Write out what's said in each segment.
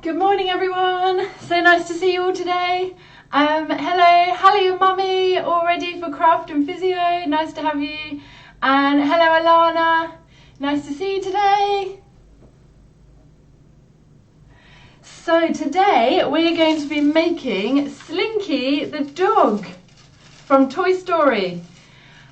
Good morning everyone, so nice to see you all today. Hello Hallie and Mummy, all ready for craft and physio, nice to have you. And hello Alana, nice to see you today. So today we're going to be making Slinky the dog from Toy Story.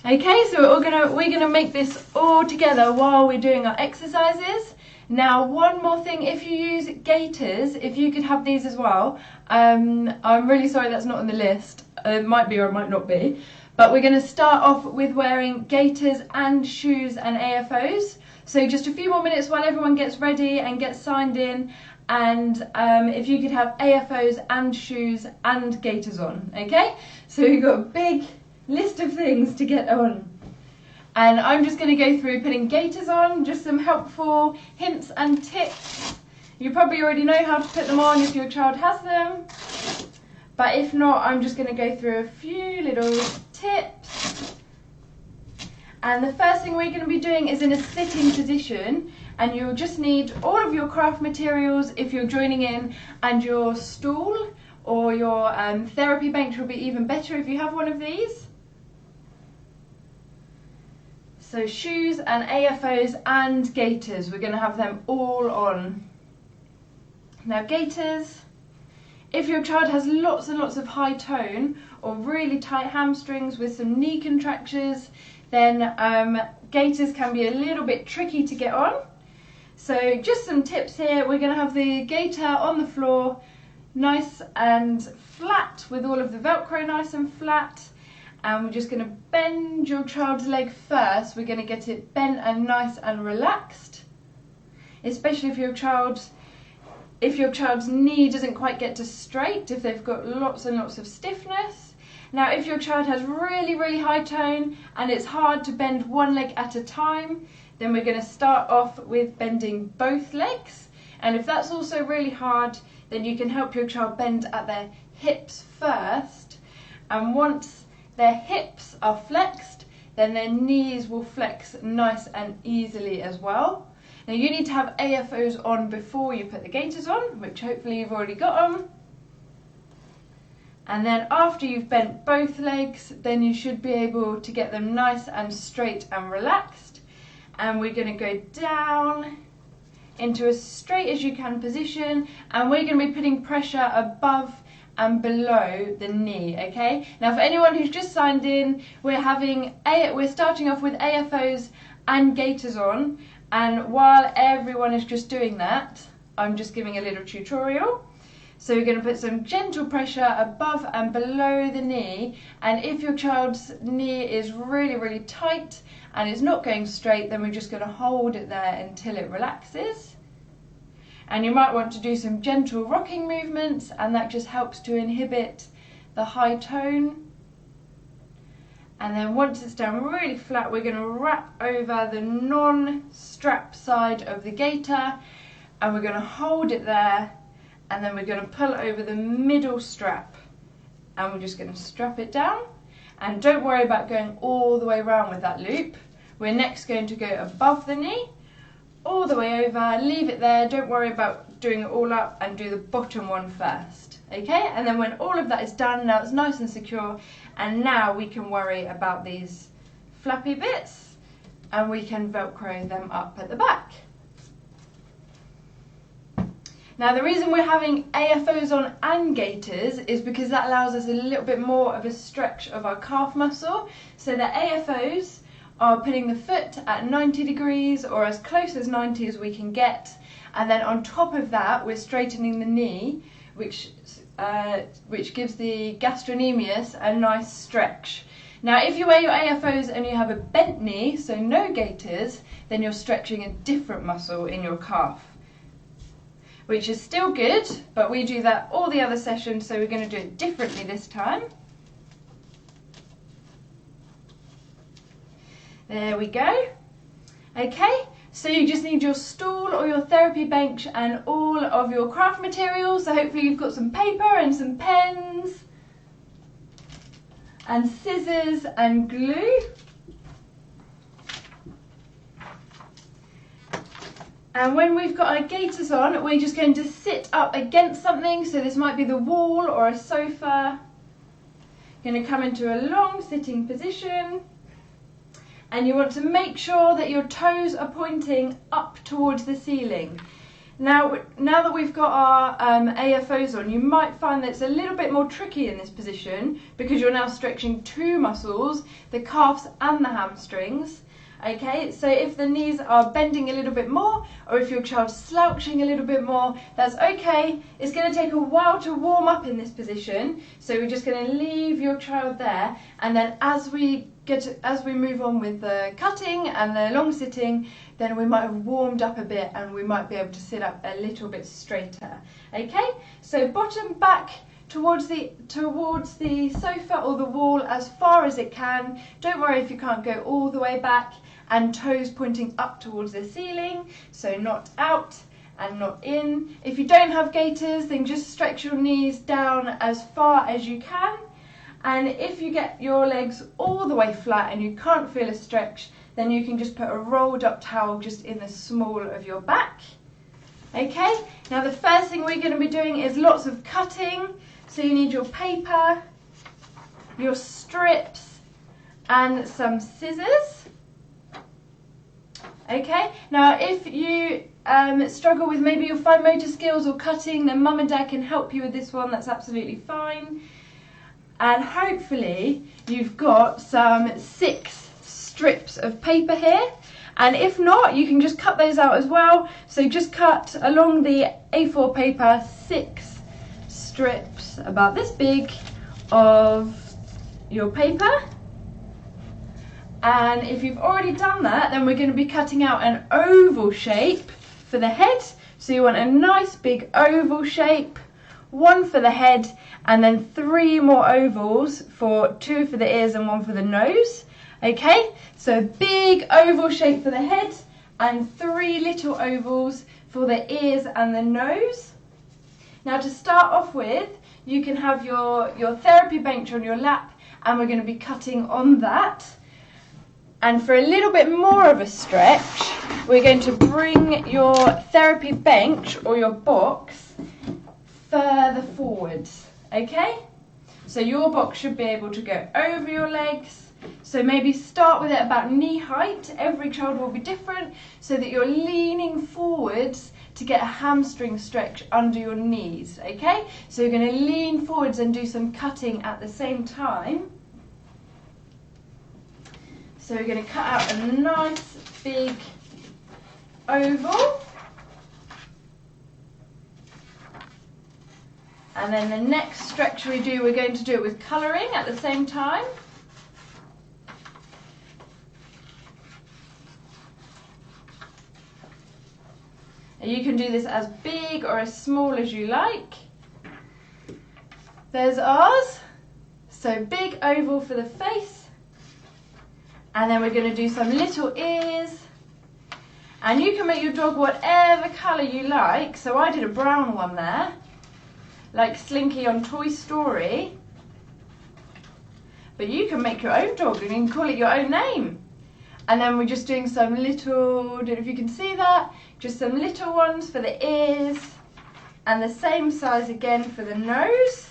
Okay, so we're gonna make this all together while we're doing our exercises. Now, one more thing, if you use Gaiters, if you could have these as well. I'm really sorry that's not on the list. It might be or it might not be. But we're going to start off with wearing Gaiters and shoes and AFOs. So just a few more minutes while everyone gets ready and gets signed in. And if you could have AFOs and shoes and Gaiters on, okay? So we've got a big list of things to get on. And I'm just going to go through putting Gaiters on, just some helpful hints and tips. You probably already know how to put them on if your child has them. But if not, I'm just going to go through a few little tips. And the first thing we're going to be doing is in a sitting position. And you'll just need all of your craft materials if you're joining in, and your stool or your therapy bench will be even better if you have one of these. So shoes and AFOs and Gaiters, we're going to have them all on. Now Gaiters, if your child has lots and lots of high tone or really tight hamstrings with some knee contractures, then Gaiters can be a little bit tricky to get on. So just some tips here, we're going to have the Gaiter on the floor, nice and flat with all of the Velcro nice and flat. And we're just going to bend your child's leg first. We're going to get it bent and nice and relaxed, especially if your child's knee doesn't quite get to straight, if they've got lots and lots of stiffness. Now if your child has really, really high tone and it's hard to bend one leg at a time, then we're going to start off with bending both legs. And if that's also really hard, then you can help your child bend at their hips first. And once their hips are flexed, then their knees will flex nice and easily as well. Now you need to have AFOs on before you put the Gaiters on, which hopefully you've already got on. And then after you've bent both legs, then you should be able to get them nice and straight and relaxed. And we're going to go down into as straight as you can position, and we're going to be putting pressure above and below the knee, okay? Now for anyone who's just signed in, we're starting off with AFOs and Gaiters on, and while everyone is just doing that, I'm just giving a little tutorial. So we're going to put some gentle pressure above and below the knee, and if your child's knee is really, really tight and it's not going straight, then we're just going to hold it there until it relaxes. And you might want to do some gentle rocking movements, and that just helps to inhibit the high tone. And then once it's down really flat, we're going to wrap over the non-strap side of the Gaiter, and we're going to hold it there, and then we're going to pull over the middle strap, and we're just going to strap it down. And don't worry about going all the way around with that loop. We're next going to go above the knee, all the way over, leave it there, don't worry about doing it all up, and do the bottom one first, okay? And then when all of that is done, now it's nice and secure, and now we can worry about these flappy bits, and we can Velcro them up at the back. Now the reason we're having AFOs on and Gaiters is because that allows us a little bit more of a stretch of our calf muscle. So the AFOs are putting the foot at 90 degrees or as close as 90 as we can get, and then on top of that we're straightening the knee, which gives the gastrocnemius a nice stretch. Now if you wear your AFOs and you have a bent knee, so no Gaiters, then you're stretching a different muscle in your calf, which is still good, but we do that all the other sessions, so we're going to do it differently this time. There we go. Okay, so you just need your stool or your therapy bench and all of your craft materials. So hopefully you've got some paper and some pens and scissors and glue. And when we've got our gaiters on, we're just going to sit up against something. So this might be the wall or a sofa. You're going to come into a long sitting position. And you want to make sure that your toes are pointing up towards the ceiling. Now that we've got our AFOs on, you might find that it's a little bit more tricky in this position because you're now stretching two muscles, the calves and the hamstrings. Okay, so if the knees are bending a little bit more, or if your child's slouching a little bit more, that's okay. It's going to take a while to warm up in this position, so we're just going to leave your child there, and then as we move on with the cutting and the long sitting, then we might have warmed up a bit and we might be able to sit up a little bit straighter. Okay, so bottom back towards the sofa or the wall as far as it can. Don't worry if you can't go all the way back, and toes pointing up towards the ceiling, so not out and not in. If you don't have gaiters, then just stretch your knees down as far as you can. And if you get your legs all the way flat and you can't feel a stretch, then you can just put a rolled up towel just in the small of your back. Okay, now the first thing we're going to be doing is lots of cutting. So you need your paper, your strips, and some scissors. Okay, now if you struggle with maybe your fine motor skills or cutting, then mum and dad can help you with this one, that's absolutely fine. And hopefully you've got some 6 strips of paper here, and if not, you can just cut those out as well. So just cut along the A4 paper 6 strips about this big of your paper. And if you've already done that, then we're going to be cutting out an oval shape for the head. So you want a nice big oval shape, 1 for the head, and then 3 more ovals, 2 for the ears and 1 for the nose. Okay, so big oval shape for the head and 3 little ovals for the ears and the nose. Now to start off with, you can have your therapy bench on your lap, and we're going to be cutting on that. And for a little bit more of a stretch, we're going to bring your therapy bench or your box further forwards, okay? So your box should be able to go over your legs. So maybe start with it about knee height. Every child will be different, so that you're leaning forwards to get a hamstring stretch under your knees, okay? So you're going to lean forwards and do some cutting at the same time. So we're going to cut out a nice big oval. And then the next stretch we do, we're going to do it with colouring at the same time. And you can do this as big or as small as you like. There's ours. So big oval for the face. And then we're going to do some little ears. And you can make your dog whatever colour you like. So I did a brown one there, like Slinky on Toy Story. But you can make your own dog and you can call it your own name. And then we're just doing some little, I don't know if you can see that, just some little ones for the ears. And the same size again for the nose.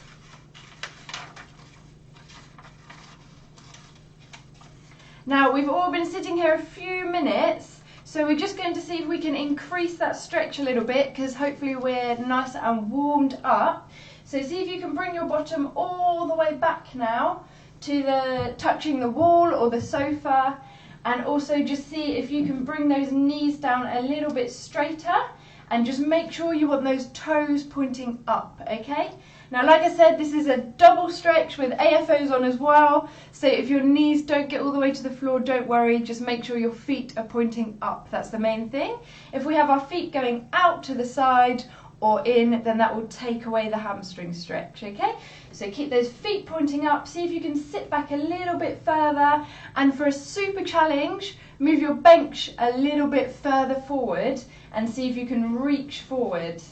Now we've all been sitting here a few minutes, so we're just going to see if we can increase that stretch a little bit, because hopefully we're nice and warmed up. So see if you can bring your bottom all the way back now to touching the wall or the sofa, and also just see if you can bring those knees down a little bit straighter, and just make sure you want those toes pointing up, okay? Now, like I said, this is a double stretch with AFOs on as well. So if your knees don't get all the way to the floor, don't worry. Just make sure your feet are pointing up. That's the main thing. If we have our feet going out to the side or in, then that will take away the hamstring stretch, okay? So keep those feet pointing up. See if you can sit back a little bit further. And for a super challenge, move your bench a little bit further forward and see if you can reach forward.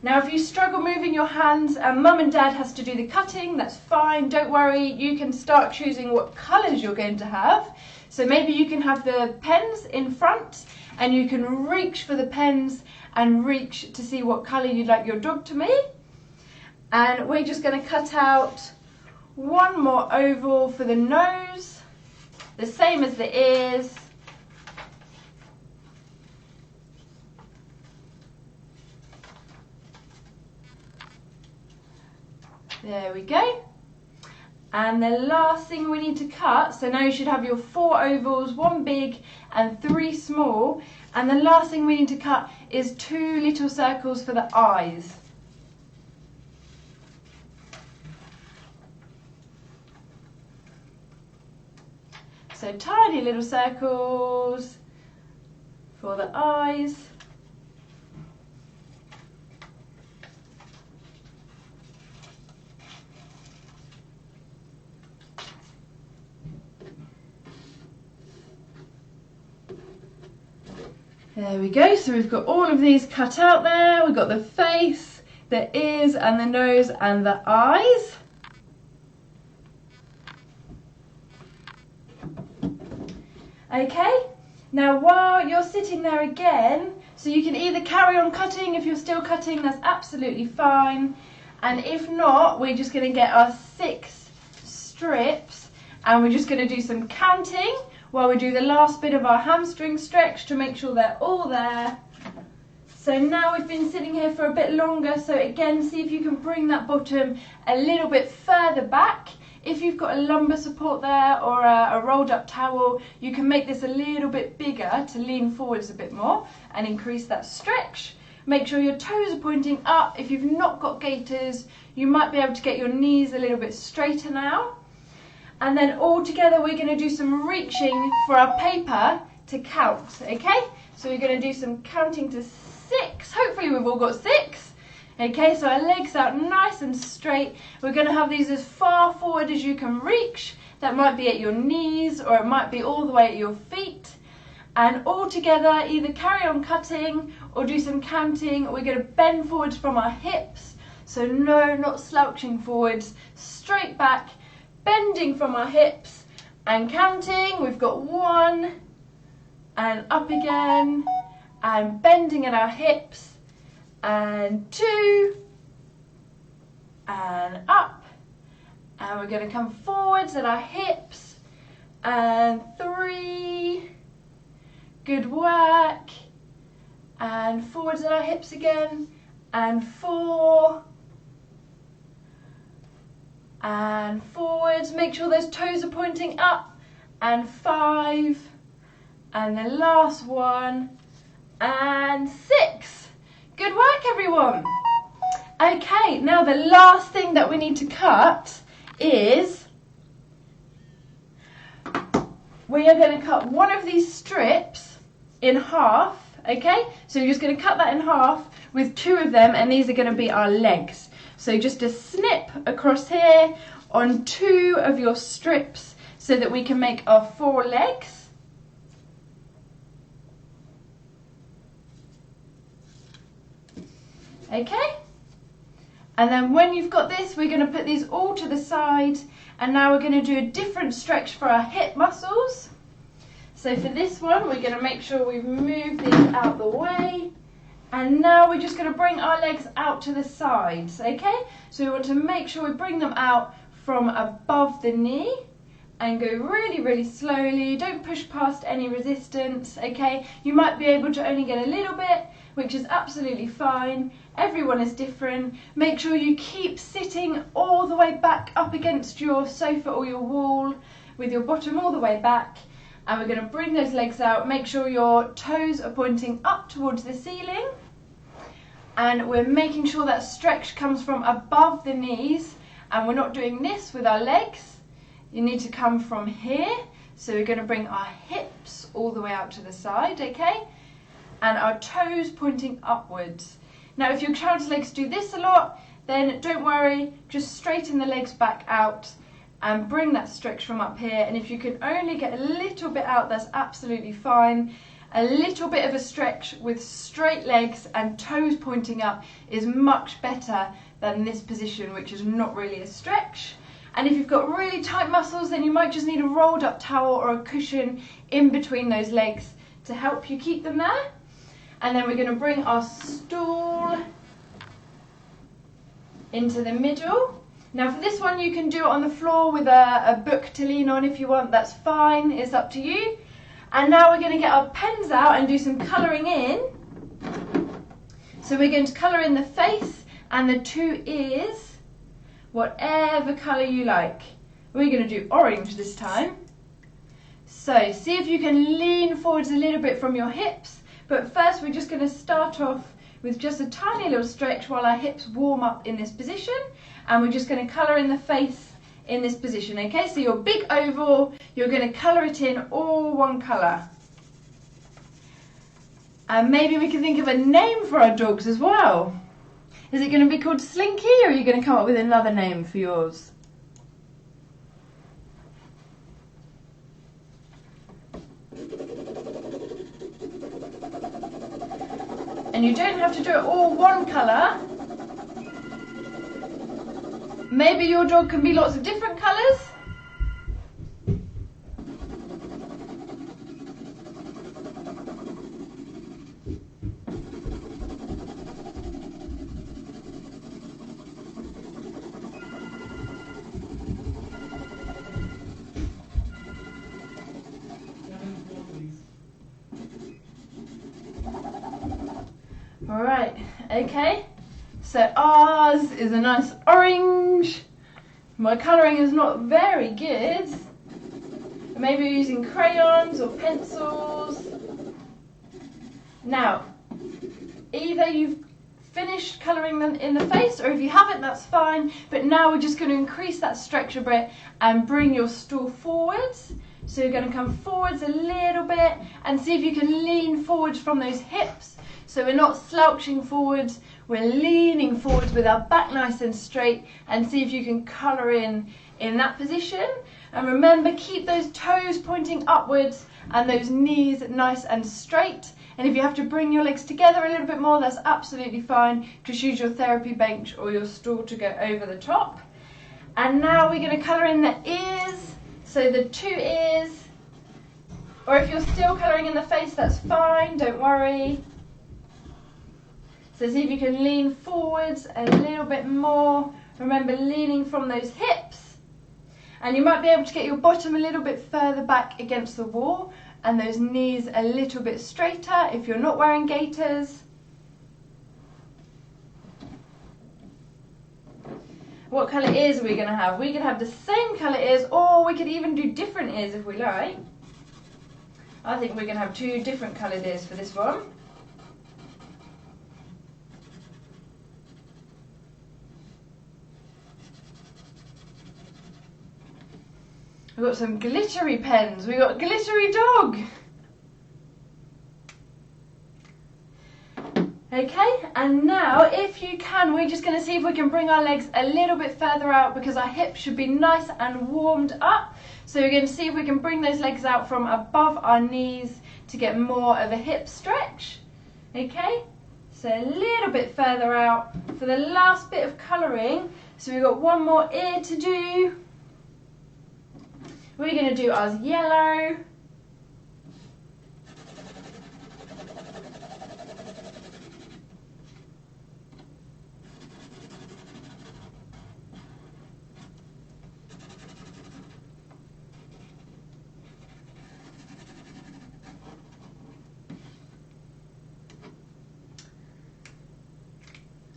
Now if you struggle moving your hands and mum and dad has to do the cutting, that's fine, don't worry, you can start choosing what colours you're going to have. So maybe you can have the pens in front and you can reach for the pens and reach to see what colour you'd like your dog to be. And we're just going to cut out one more oval for the nose, the same as the ears. There we go. And the last thing we need to cut, so now you should have your 4 ovals, 1 big and 3 small. And the last thing we need to cut is 2 little circles for the eyes. So tiny little circles for the eyes. There we go, so we've got all of these cut out there. We've got the face, the ears and the nose and the eyes. Okay, now while you're sitting there again, so you can either carry on cutting. If you're still cutting, that's absolutely fine. And if not, we're just going to get our 6 strips and we're just going to do some counting while we do the last bit of our hamstring stretch to make sure they're all there. So now we've been sitting here for a bit longer, so again, see if you can bring that bottom a little bit further back. If you've got a lumbar support there or a rolled up towel, you can make this a little bit bigger to lean forwards a bit more and increase that stretch. Make sure your toes are pointing up. If you've not got gaiters, you might be able to get your knees a little bit straighter now. And then all together we're going to do some reaching for our paper to count, okay? So we're going to do some counting to 6. Hopefully we've all got 6. Okay, so our legs out nice and straight. We're going to have these as far forward as you can reach. That might be at your knees or it might be all the way at your feet. And all together, either carry on cutting or do some counting. We're going to bend forwards from our hips. So no, not slouching forwards, straight back, bending from our hips and counting. We've got 1 and up again and bending at our hips. And 2 and up, and we're going to come forwards at our hips and 3, good work, and forwards at our hips again and 4 and forwards, make sure those toes are pointing up, and 5 and the last one and 6. Good work, everyone. Okay, now the last thing that we need to cut is we are going to cut one of these strips in half, okay? So you're just going to cut that in half with 2 of them, and these are going to be our legs. So just a snip across here on 2 of your strips so that we can make our 4 legs. Okay, and then when you've got this, we're going to put these all to the side, and now we're going to do a different stretch for our hip muscles. So for this one, we're going to make sure we've moved these out the way, and now we're just going to bring our legs out to the sides, okay? So we want to make sure we bring them out from above the knee and go really, really slowly. Don't push past any resistance, okay? You might be able to only get a little bit, which is absolutely fine. Everyone is different. Make sure you keep sitting all the way back up against your sofa or your wall with your bottom all the way back. And we're going to bring those legs out. Make sure your toes are pointing up towards the ceiling. And we're making sure that stretch comes from above the knees. And we're not doing this with our legs. You need to come from here. So we're going to bring our hips all the way out to the side, okay? And our toes pointing upwards. Now if your child's legs do this a lot, then don't worry, just straighten the legs back out and bring that stretch from up here. And if you can only get a little bit out, that's absolutely fine. A little bit of a stretch with straight legs and toes pointing up is much better than this position, which is not really a stretch. And if you've got really tight muscles, then you might just need a rolled up towel or a cushion in between those legs to help you keep them there. And then we're going to bring our stool into the middle. Now for this one you can do it on the floor with a book to lean on if you want, that's fine, it's up to you. And now we're going to get our pens out and do some colouring in. So we're going to colour in the face and the 2 ears, whatever colour you like. We're going to do orange this time. So see if you can lean forwards a little bit from your hips, but first we're just going to start off with just a tiny little stretch while our hips warm up in this position, and we're just going to colour in the face in this position, okay? So your big oval, you're going to colour it in all one colour. And maybe we can think of a name for our dogs as well. Is it going to be called Slinky, or are you going to come up with another name for yours? And you don't have to do it all one colour. Maybe your dog can be lots of different colours. Alright, okay, so ours is a nice orange. My colouring is not very good. Maybe you're using crayons or pencils. Now, either you've finished colouring them in the face, or if you haven't, that's fine. But now we're just going to increase that stretch a bit and bring your stool forwards. So you're going to come forwards a little bit and see if you can lean forwards from those hips. So we're not slouching forwards, we're leaning forwards with our back nice and straight, and see if you can colour in that position. And remember, keep those toes pointing upwards and those knees nice and straight. And if you have to bring your legs together a little bit more, that's absolutely fine. Just use your therapy bench or your stool to go over the top. And now we're going to colour in the ears, so the 2 ears. Or if you're still colouring in the face, that's fine, don't worry. So see if you can lean forwards a little bit more. Remember, leaning from those hips. And you might be able to get your bottom a little bit further back against the wall and those knees a little bit straighter if you're not wearing gaiters. What colour ears are we going to have? We could have the same colour ears, or we could even do different ears if we like. I think we're going to have 2 different coloured ears for this one. We've got some glittery pens. We've got glittery dog. Okay, and now if you can, we're just going to see if we can bring our legs a little bit further out, because our hips should be nice and warmed up. So we're going to see if we can bring those legs out from above our knees to get more of a hip stretch. Okay, so a little bit further out for the last bit of colouring. So we've got one more ear to do. We're going to do ours yellow.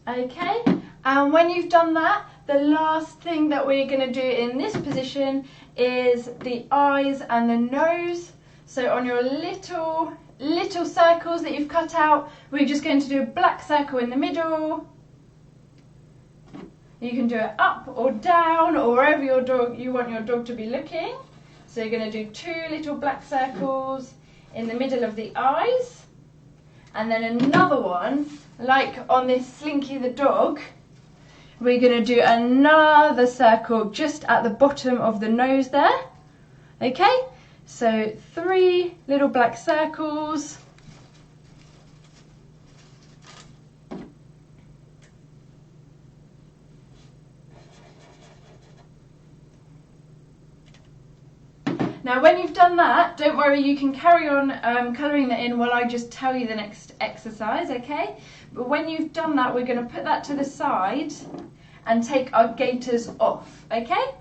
Okay, and when you've done that, the last thing that we're going to do in this position is the eyes and the nose. So on your little circles that you've cut out, we're just going to do a black circle in the middle. You can do it up or down or wherever you want your dog to be looking. So you're going to do 2 little black circles in the middle of the eyes. And then another one, like on this Slinky the dog, we're going to do another circle just at the bottom of the nose there. Okay, so 3 little black circles. Now when you've done that, don't worry, you can carry on colouring that in while I just tell you the next exercise, okay? But when you've done that, we're going to put that to the side and take our gaiters off, okay?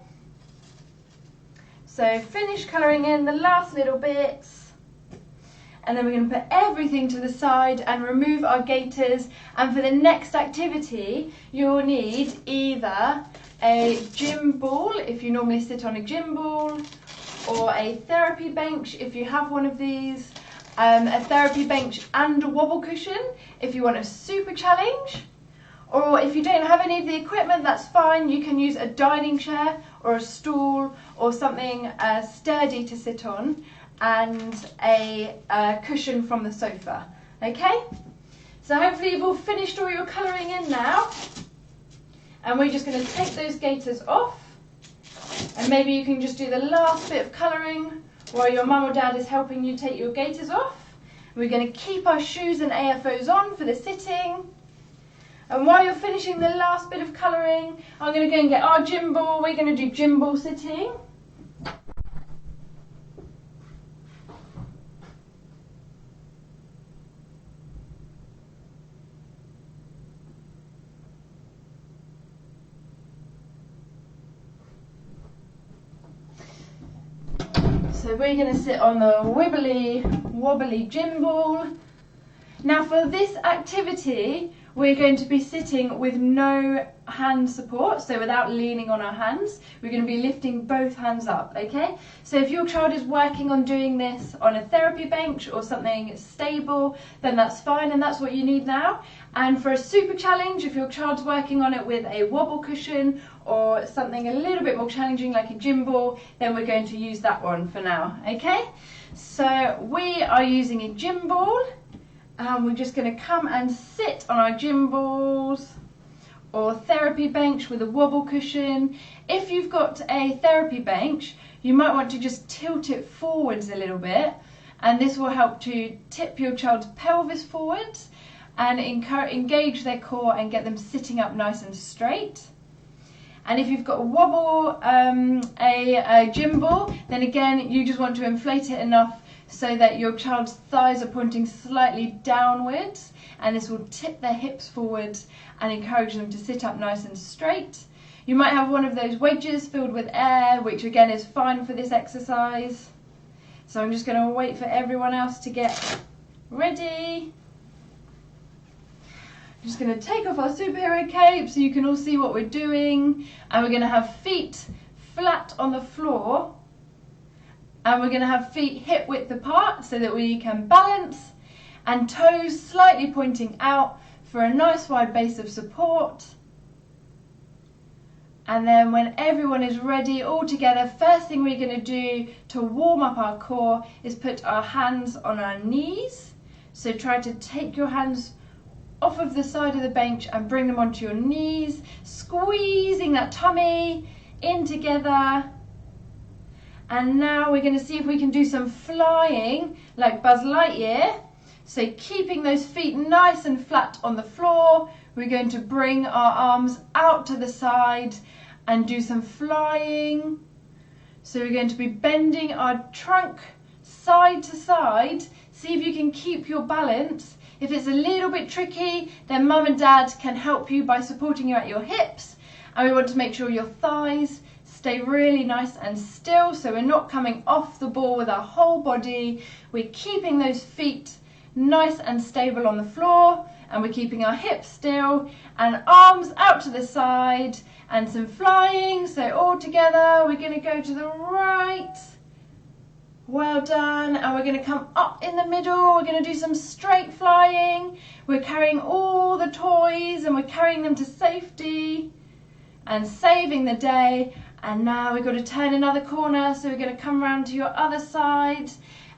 So finish colouring in the last little bits, and then we're going to put everything to the side and remove our gaiters. And for the next activity, you'll need either a gym ball, if you normally sit on a gym ball, or a therapy bench if you have one of these, a therapy bench and a wobble cushion if you want a super challenge, or if you don't have any of the equipment, that's fine, you can use a dining chair or a stool or something sturdy to sit on, and a cushion from the sofa, okay? So hopefully you've all finished all your colouring in now, and we're just going to take those gaiters off. And maybe you can just do the last bit of colouring while your mum or dad is helping you take your gaiters off. We're going to keep our shoes and AFOs on for the sitting. And while you're finishing the last bit of colouring, I'm going to go and get our gym ball. We're going to do gym ball sitting. So we're going to sit on the wobbly gym ball. Now for this activity, we're going to be sitting with no hand support, so without leaning on our hands. We're going to be lifting both hands up, okay? So if your child is working on doing this on a therapy bench or something stable, then that's fine, and that's what you need now. And for a super challenge, if your child's working on it with a wobble cushion or something a little bit more challenging like a gym ball, then we're going to use that one for now, okay? So we are using a gym ball, and we're just going to come and sit on our gym balls or therapy bench with a wobble cushion. If you've got a therapy bench, you might want to just tilt it forwards a little bit, and this will help to tip your child's pelvis forwards and engage their core and get them sitting up nice and straight. And if you've got a wobble, a gym ball, then again you just want to inflate it enough so that your child's thighs are pointing slightly downwards, and this will tip their hips forwards and encourage them to sit up nice and straight. You might have one of those wedges filled with air, which again is fine for this exercise. So I'm just going to wait for everyone else to get ready. I'm just going to take off our superhero cape so you can all see what we're doing, and we're going to have feet flat on the floor. And we're going to have feet hip width apart so that we can balance, and toes slightly pointing out for a nice wide base of support. And then when everyone is ready all together, first thing we're going to do to warm up our core is put our hands on our knees. So try to take your hands off of the side of the bench and bring them onto your knees, squeezing that tummy in together. And now we're going to see if we can do some flying like Buzz Lightyear. So keeping those feet nice and flat on the floor, we're going to bring our arms out to the side and do some flying. So we're going to be bending our trunk side to side. See if you can keep your balance. If it's a little bit tricky, then mum and dad can help you by supporting you at your hips. And we want to make sure your thighs stay really nice and still, so we're not coming off the ball with our whole body. We're keeping those feet nice and stable on the floor, and we're keeping our hips still, and arms out to the side, and some flying. So all together, we're going to go to the right. Well done. And we're going to come up in the middle. We're going to do some straight flying. We're carrying all the toys, and we're carrying them to safety and saving the day. And now we've got to turn another corner, so we're going to come around to your other side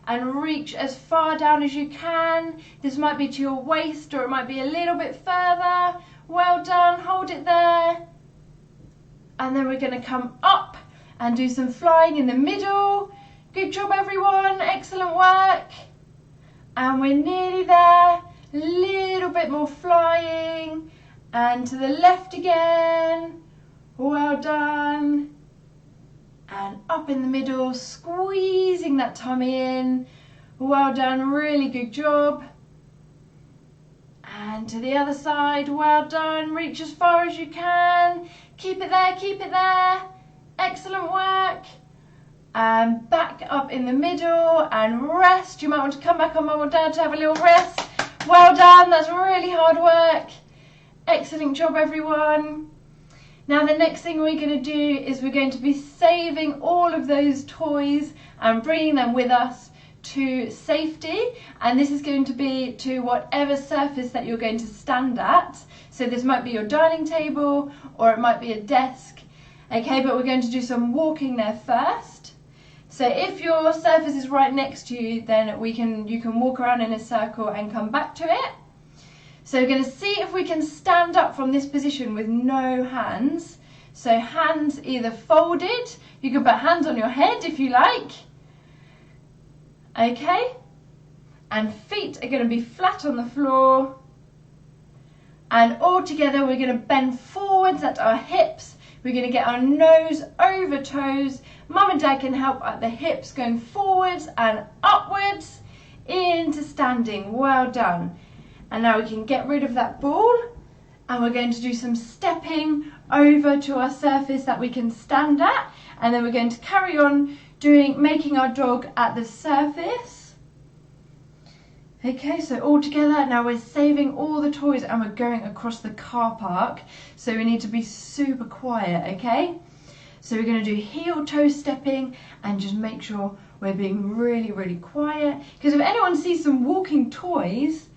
and reach as far down as you can. This might be to your waist, or it might be a little bit further. Well done, hold it there. And then we're going to come up and do some flying in the middle. Good job everyone, excellent work. And we're nearly there, a little bit more flying. And to the left again, well done. and up in the middle, squeezing that tummy in. Well done, really good job. And to the other side, well done, reach as far as you can. Keep it there, keep it there. Excellent work. And back up in the middle and rest. You might want to come back on Mum or Dad to have a little rest. Well done, that's really hard work. Excellent job, everyone. Now the next thing we're going to do is we're going to be saving all of those toys and bringing them with us to safety, and this is going to be to whatever surface that you're going to stand at. So this might be your dining table or it might be a desk. Okay, but we're going to do some walking there first. So if your surface is right next to you, then you can walk around in a circle and come back to it. So we're going to see if we can stand up from this position with no hands. So hands either folded, you can put hands on your head if you like. Okay, and feet are going to be flat on the floor, and all together we're going to bend forwards at our hips. We're going to get our nose over toes. Mum and Dad can help at the hips, going forwards and upwards into standing. Well done. And now we can get rid of that ball, and we're going to do some stepping over to our surface that we can stand at, and then we're going to carry on making our dog at the surface. Okay, so all together, now we're saving all the toys and we're going across the car park, so we need to be super quiet, okay? So we're going to do heel toe stepping and just make sure we're being really, really quiet, because if anyone sees some walking toys,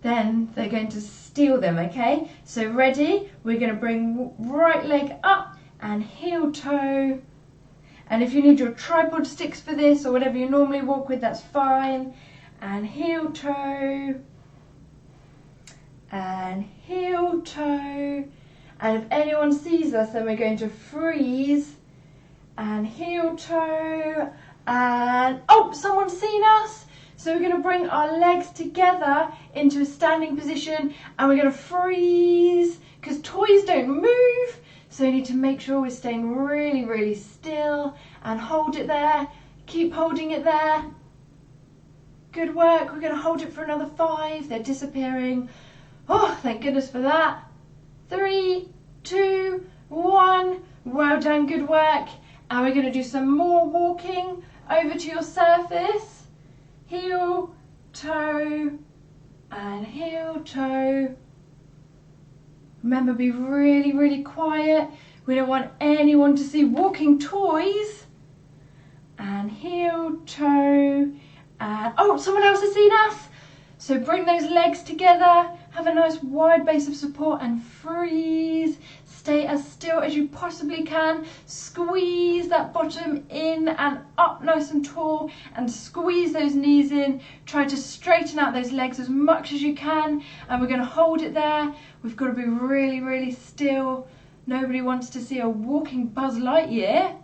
then they're going to steal them, okay? So ready, we're going to bring right leg up and heel toe. And if you need your tripod sticks for this or whatever you normally walk with, that's fine. And heel toe. And heel toe. And if anyone sees us, then we're going to freeze. And heel toe. And, oh, someone's seen us. So we're going to bring our legs together into a standing position. And we're going to freeze, because toys don't move. So you need to make sure we're staying really, really still and hold it there. Keep holding it there. Good work. We're going to hold it for another 5. They're disappearing. Oh, thank goodness for that. 3, 2, 1. Well done. Good work. And we're going to do some more walking over to your surface. Heel, toe, and heel, toe. Remember, be really, really quiet. We don't want anyone to see walking toys. And heel, toe, and oh, someone else has seen us. So bring those legs together, have a nice wide base of support and freeze. Stay as still as you possibly can. Squeeze that bottom in and up nice and tall, and squeeze those knees in. Try to straighten out those legs as much as you can, and we're going to hold it there. We've got to be really, really still. Nobody wants to see a walking Buzz Lightyear.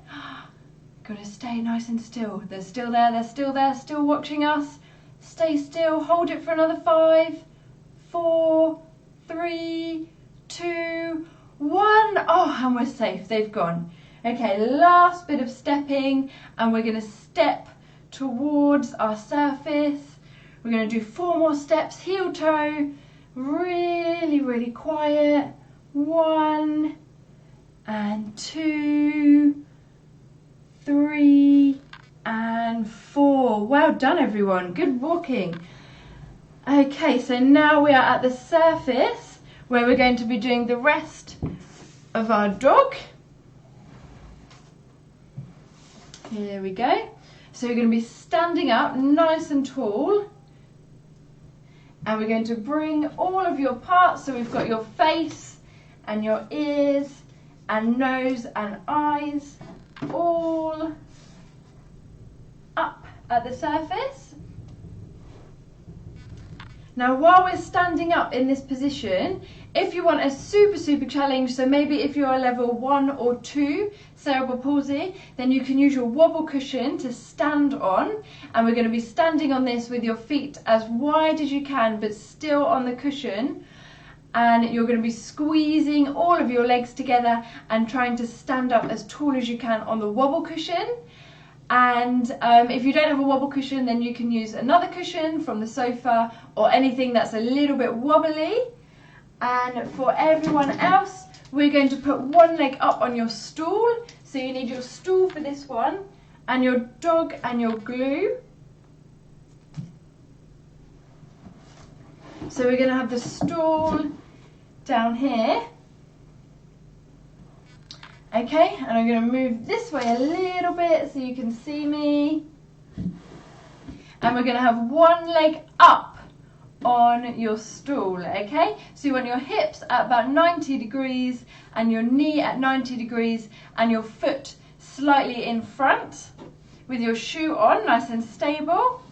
Got to stay nice and still. They're still there, they're still there, still watching us. Stay still, hold it for another 5, 4, 3, 2, 1. Oh, and we're safe, they've gone. Okay, last bit of stepping, and we're going to step towards our surface. We're going to do 4 more steps, heel toe, really, really quiet. 1 and 2, 3 and 4. Well done, everyone. Good walking. Okay, so now we are at the surface where we're going to be doing the rest of our dog. Here we go. So we're going to be standing up nice and tall, and we're going to bring all of your parts. So we've got your face and your ears and nose and eyes all up at the surface. Now while we're standing up in this position, if you want a super challenge, so maybe if you're a level 1 or 2 cerebral palsy, then you can use your wobble cushion to stand on, and we're going to be standing on this with your feet as wide as you can but still on the cushion, and you're going to be squeezing all of your legs together and trying to stand up as tall as you can on the wobble cushion. And if you don't have a wobble cushion, then you can use another cushion from the sofa or anything that's a little bit wobbly. And for everyone else, we're going to put one leg up on your stool. So you need your stool for this one, and your dog and your glue. So we're going to have the stool down here. Okay, and I'm going to move this way a little bit so you can see me. And we're going to have one leg up on your stool, okay? So you want your hips at about 90 degrees and your knee at 90 degrees and your foot slightly in front with your shoe on, nice and stable.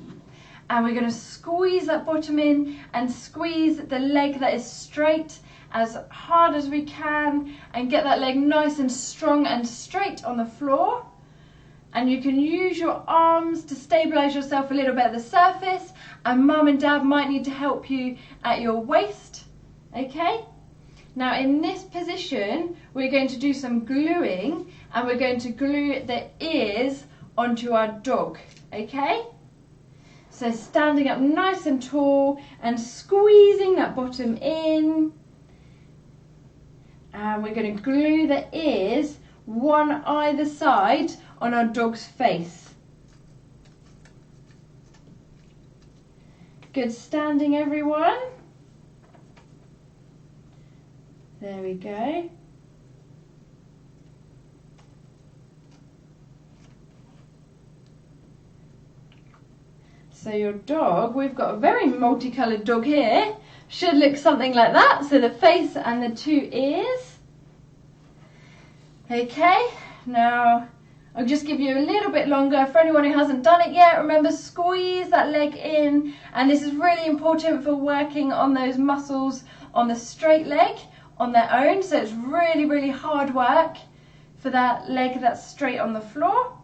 And we're going to squeeze that bottom in and squeeze the leg that is straight as hard as we can and get that leg nice and strong and straight on the floor. And you can use your arms to stabilize yourself a little bit at the surface, and mum and dad might need to help you at your waist. Okay, now in this position we're going to do some gluing, and we're going to glue the ears onto our dog. Okay, so standing up nice and tall and squeezing that bottom in. And we're going to glue the ears one either side on our dog's face. Good standing, everyone. There we go. So your dog, we've got a very multicoloured dog here. Should look something like that. So the face and the two ears. Okay, now I'll just give you a little bit longer for anyone who hasn't done it yet. Remember, squeeze that leg in, and this is really important for working on those muscles on the straight leg on their own. So it's really, really hard work for that leg that's straight on the floor.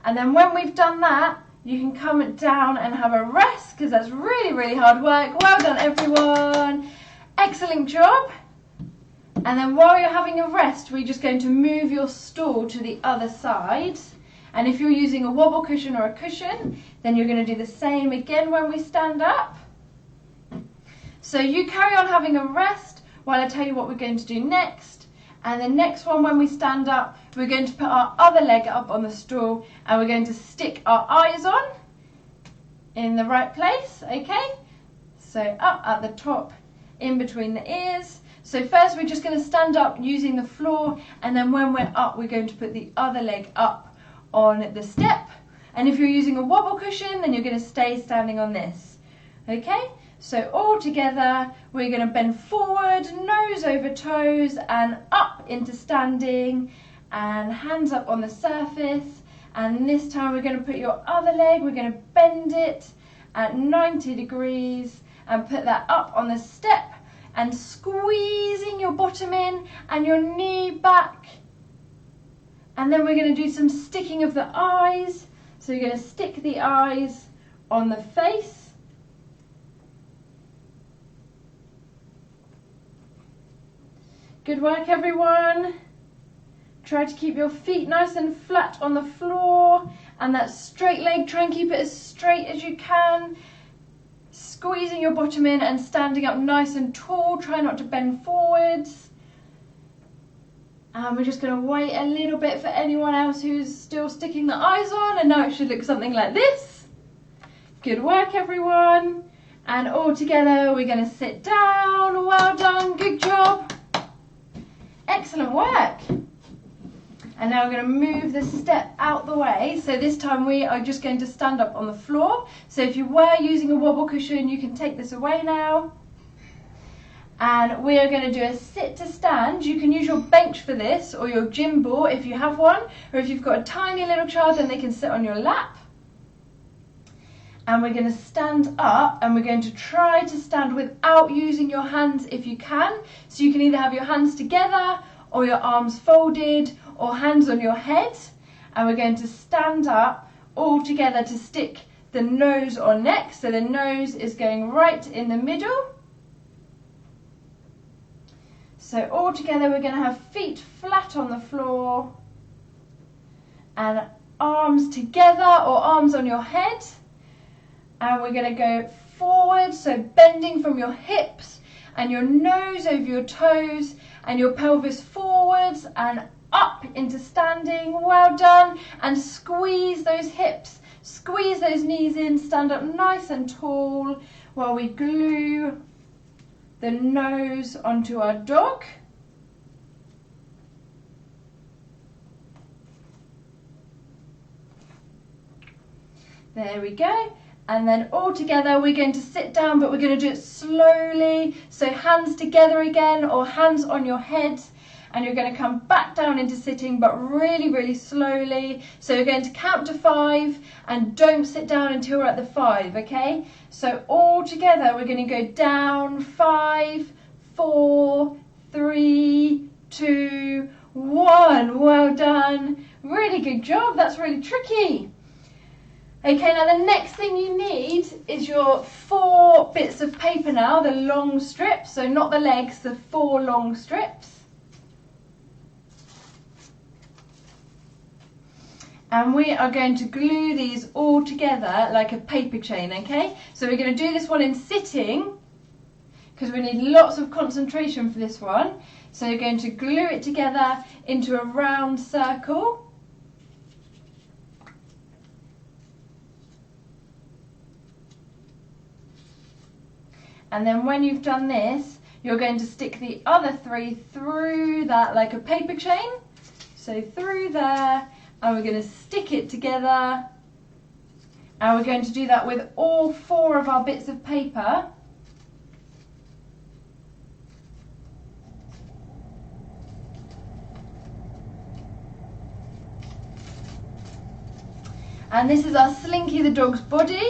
And then when we've done that, you can come down and have a rest, because that's really, really hard work. Well done, everyone. Excellent job. And then while you're having a rest, we're just going to move your stool to the other side. And if you're using a wobble cushion or a cushion, then you're going to do the same again when we stand up. So you carry on having a rest while I tell you what we're going to do next. And the next one, when we stand up, we're going to put our other leg up on the stool, and we're going to stick our eyes on in the right place, okay? So up at the top, in between the ears. So first we're just going to stand up using the floor, and then when we're up, we're going to put the other leg up on the step. And if you're using a wobble cushion, then you're going to stay standing on this, okay? So all together, we're going to bend forward, nose over toes, and up into standing, and hands up on the surface. And this time we're going to put your other leg, we're going to bend it at 90 degrees and put that up on the step, and squeezing your bottom in and your knee back. And then we're going to do some sticking of the eyes. So you're going to stick the eyes on the face. Good work, everyone. Try to keep your feet nice and flat on the floor, and that straight leg, try and keep it as straight as you can. Squeezing your bottom in and standing up nice and tall. Try not to bend forwards. And we're just going to wait a little bit for anyone else who's still sticking the eyes on, and now it should look something like this. Good work, everyone. And all together we're going to sit down. Well done, good job. Excellent work. And now we're going to move the step out the way. So this time we are just going to stand up on the floor. So if you were using a wobble cushion, you can take this away now. And we are going to do a sit to stand. You can use your bench for this, or your gym ball if you have one, or if you've got a tiny little child, then they can sit on your lap. And we're going to stand up, and we're going to try to stand without using your hands if you can. So you can either have your hands together, or your arms folded, or hands on your head. And we're going to stand up all together to stick the nose on neck. So the nose is going right in the middle. So all together we're going to have feet flat on the floor and arms together or arms on your head. And we're going to go forward, so bending from your hips and your nose over your toes and your pelvis forwards and up into standing. Well done. And squeeze those hips, squeeze those knees in, stand up nice and tall while we glue the nose onto our dog. There we go. And then all together we're going to sit down, but we're going to do it slowly. So hands together again or hands on your head. And you're going to come back down into sitting, but really, really slowly. So you're going to count to 5 and don't sit down until we're at the 5, okay? So all together we're going to go down 5, 4, 3, 2, 1. Well done. Really good job. That's really tricky. Okay, now the next thing you need is your 4 bits of paper now, the long strips, so not the legs, the 4 long strips. And we are going to glue these all together like a paper chain, okay? So we're going to do this one in sitting, because we need lots of concentration for this one. So you're going to glue it together into a round circle. And then when you've done this, you're going to stick the other 3 through that like a paper chain. So through there, and we're going to stick it together. And we're going to do that with all 4 of our bits of paper. And this is our Slinky the dog's body.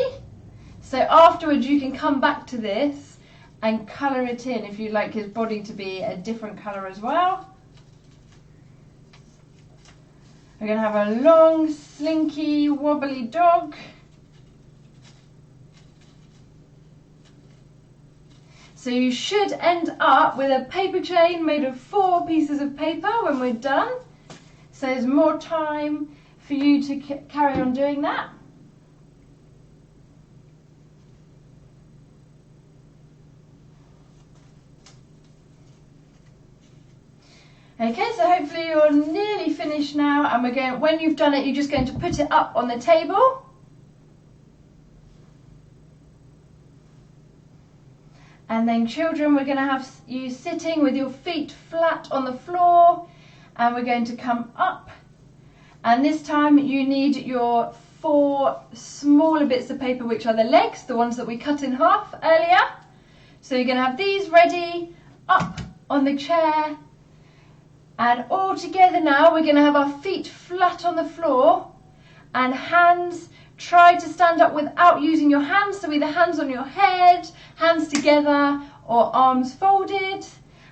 So afterwards you can come back to this and colour it in if you'd like his body to be a different colour as well. We're going to have a long, slinky, wobbly dog. So you should end up with a paper chain made of 4 pieces of paper when we're done. So there's more time for you to carry on doing that. Okay, so hopefully you're nearly finished now, and we're going, when you've done it, you're just going to put it up on the table. And then children, we're going to have you sitting with your feet flat on the floor, and we're going to come up. And this time you need your 4 smaller bits of paper, which are the legs, the ones that we cut in half earlier. So you're going to have these ready, up on the chair. And all together now, we're going to have our feet flat on the floor and hands, try to stand up without using your hands. So either hands on your head, hands together, or arms folded.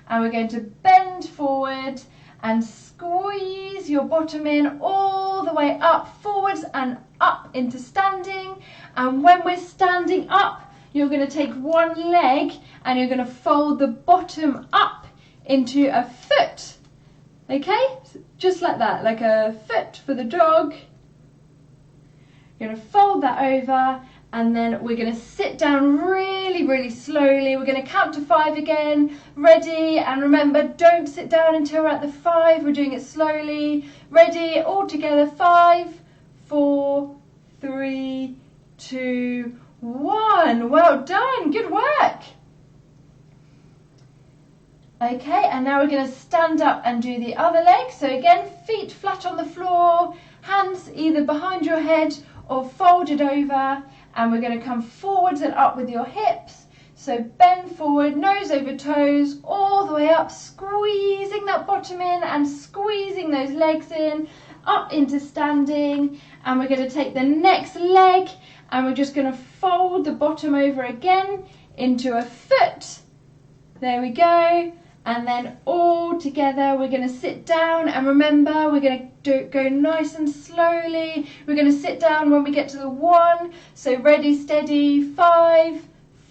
And we're going to bend forward and squeeze your bottom in all the way up, forwards and up into standing. And when we're standing up, you're going to take one leg and you're going to fold the bottom up into a foot. Okay, just like that, like a foot for the dog. You're going to fold that over, and then we're going to sit down really, really slowly. We're going to count to 5 again. Ready, and remember, don't sit down until we're at the 5. We're doing it slowly. Ready, all together, 5, 4, 3, 2, 1. Well done, good work. Okay, and now we're going to stand up and do the other leg. So again, feet flat on the floor, hands either behind your head or folded over, and we're going to come forwards and up with your hips. So bend forward, nose over toes, all the way up, squeezing that bottom in and squeezing those legs in, up into standing. And we're going to take the next leg and we're just going to fold the bottom over again into a foot. There we go. And then all together we're going to sit down, and remember we're going to go nice and slowly. We're going to sit down when we get to the 1. So ready, steady, 5,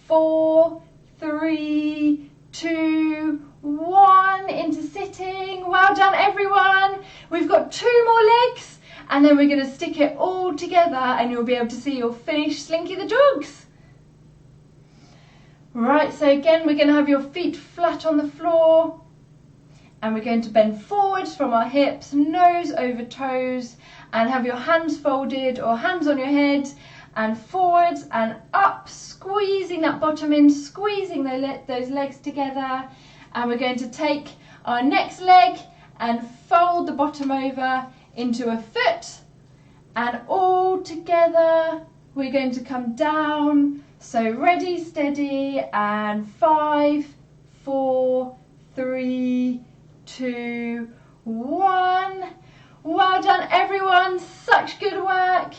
4, 3, 2, 1, into sitting. Well done everyone. We've got 2 more legs and then we're going to stick it all together and you'll be able to see your finished Slinky the dogs. Right, so again we're going to have your feet flat on the floor and we're going to bend forwards from our hips, nose over toes, and have your hands folded or hands on your head and forwards and up, squeezing that bottom in, squeezing those legs together. And we're going to take our next leg and fold the bottom over into a foot, and all together we're going to come down. So ready, steady, and 5, 4, 3, 2, 1. Well done everyone, such good work.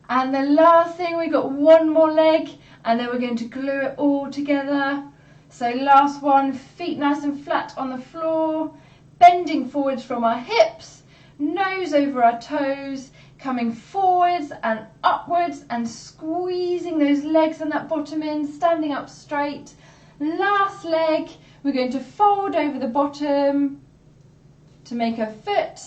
And the last thing, we got 1 more leg and then we're going to glue it all together. So last one, feet nice and flat on the floor, bending forwards from our hips, nose over our toes, coming forwards and upwards and squeezing those legs and that bottom in, standing up straight. Last leg, we're going to fold over the bottom to make a foot,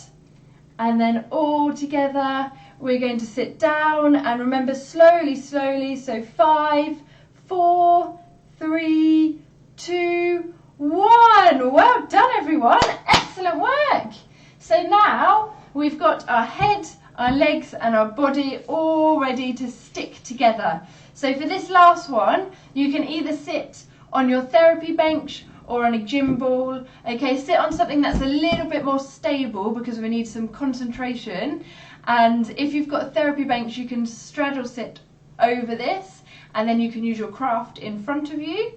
and then all together we're going to sit down, and remember slowly, slowly, so 5, 4, 3, 2, 1. Well done everyone, excellent work. So now we've got our head, our legs and our body all ready to stick together. So for this last one, you can either sit on your therapy bench or on a gym ball. Okay, sit on something that's a little bit more stable because we need some concentration. And if you've got a therapy bench, you can straddle sit over this and then you can use your craft in front of you.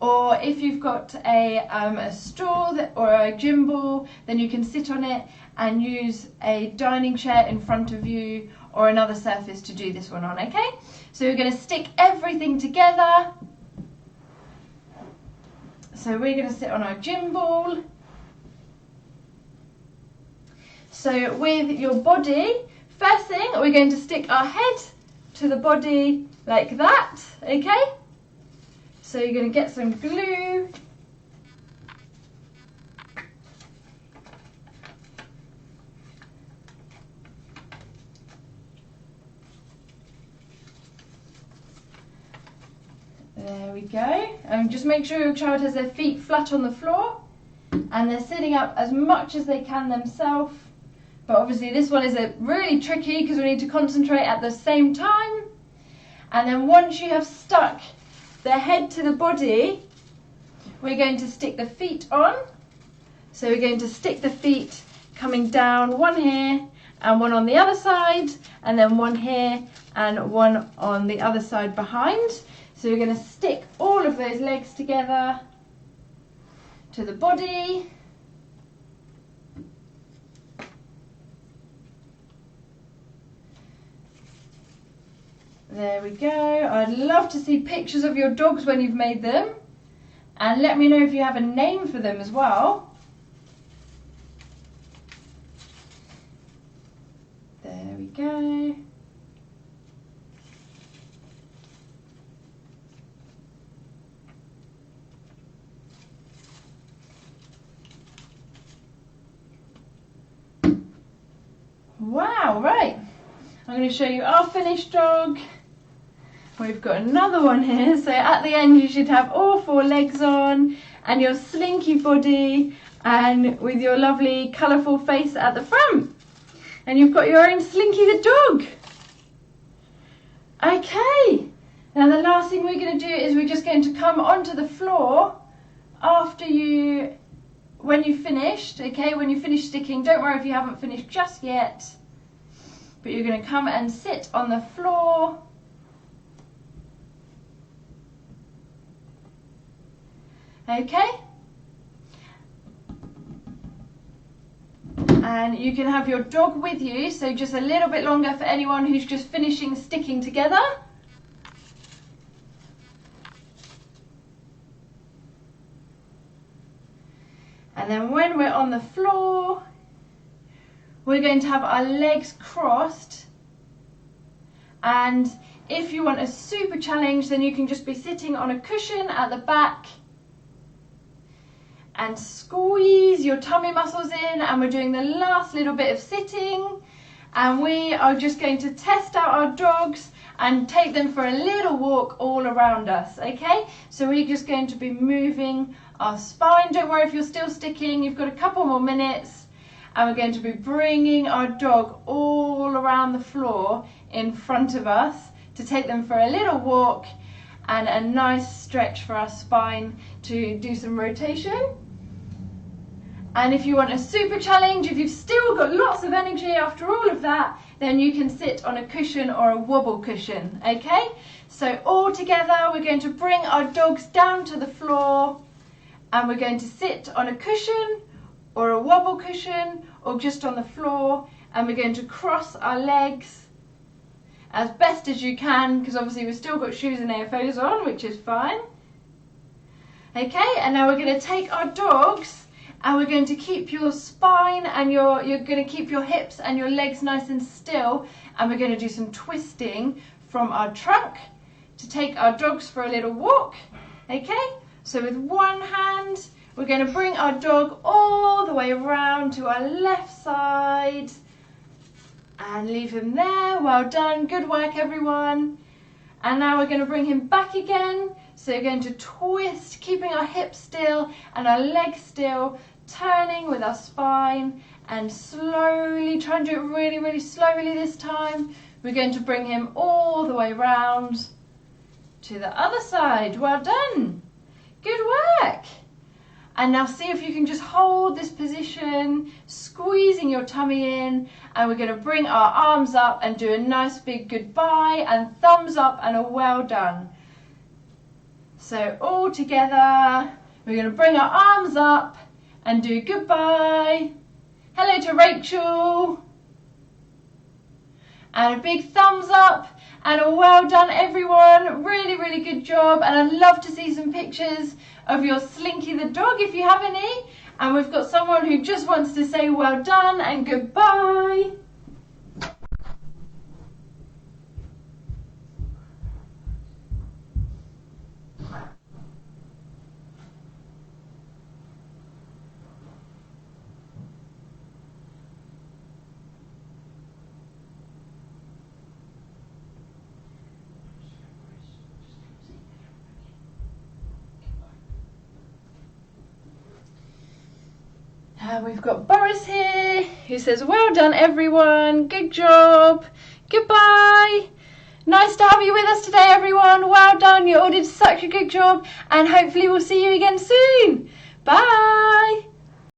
Or if you've got a stool or a gym ball, then you can sit on it and use a dining chair in front of you or another surface to do this one on, okay? So we're going to stick everything together. So we're going to sit on our gym ball. So with your body, first thing, we're going to stick our head to the body like that, okay? So you're going to get some glue. There we go. And just make sure your child has their feet flat on the floor and they're sitting up as much as they can themselves. But obviously this one is really tricky because we need to concentrate at the same time. And then once you have stuck the head to the body, we're going to stick the feet on. So we're going to stick the feet coming down, one here and one on the other side, and then one here and one on the other side behind. So we're going to stick all of those legs together to the body. There we go. I'd love to see pictures of your dogs when you've made them. And let me know if you have a name for them as well. There we go. Wow, right. I'm going to show you our finished dog. We've got another one here, so at the end you should have all 4 legs on and your slinky body and with your lovely colourful face at the front. And you've got your own Slinky the dog. Okay, now the last thing we're going to do is we're just going to come onto the floor after when you've finished, okay, when you finish sticking. Don't worry if you haven't finished just yet, but you're going to come and sit on the floor. Okay, and you can have your dog with you, so just a little bit longer for anyone who's just finishing sticking together. And then when we're on the floor, we're going to have our legs crossed, and if you want a super challenge, then you can just be sitting on a cushion at the back and squeeze your tummy muscles in, and we're doing the last little bit of sitting, and we are just going to test out our dogs and take them for a little walk all around us, okay? So we're just going to be moving our spine. Don't worry if you're still sticking, you've got a couple more minutes, and we're going to be bringing our dog all around the floor in front of us to take them for a little walk and a nice stretch for our spine to do some rotation. And if you want a super challenge, if you've still got lots of energy after all of that, then you can sit on a cushion or a wobble cushion, okay? So all together, we're going to bring our dogs down to the floor, and we're going to sit on a cushion or a wobble cushion or just on the floor, and we're going to cross our legs as best as you can, because obviously we've still got shoes and AFOs on, which is fine. Okay, and now we're going to take our dogs, and we're going to keep your spine and you're going to keep your hips and your legs nice and still, and we're going to do some twisting from our trunk to take our dogs for a little walk. Okay, so with one hand we're going to bring our dog all the way around to our left side and leave him there. Well done, good work everyone. And now we're going to bring him back again, so we're going to twist, keeping our hips still and our legs still, turning with our spine, and slowly, try and do it really, really slowly this time. We're going to bring him all the way round to the other side. Well done. Good work. And now see if you can just hold this position, squeezing your tummy in, and we're going to bring our arms up and do a nice big goodbye and thumbs up and a well done. So all together, we're going to bring our arms up and do goodbye. Hello to Rachel. And a big thumbs up and a well done everyone. Really, really good job. And I'd love to see some pictures of your Slinky the dog if you have any. And we've got someone who just wants to say well done and goodbye. We've got Boris here who says well done everyone, good job, goodbye. Nice to have you with us today everyone, well done, you all did such a good job, and hopefully we'll see you again soon. Bye.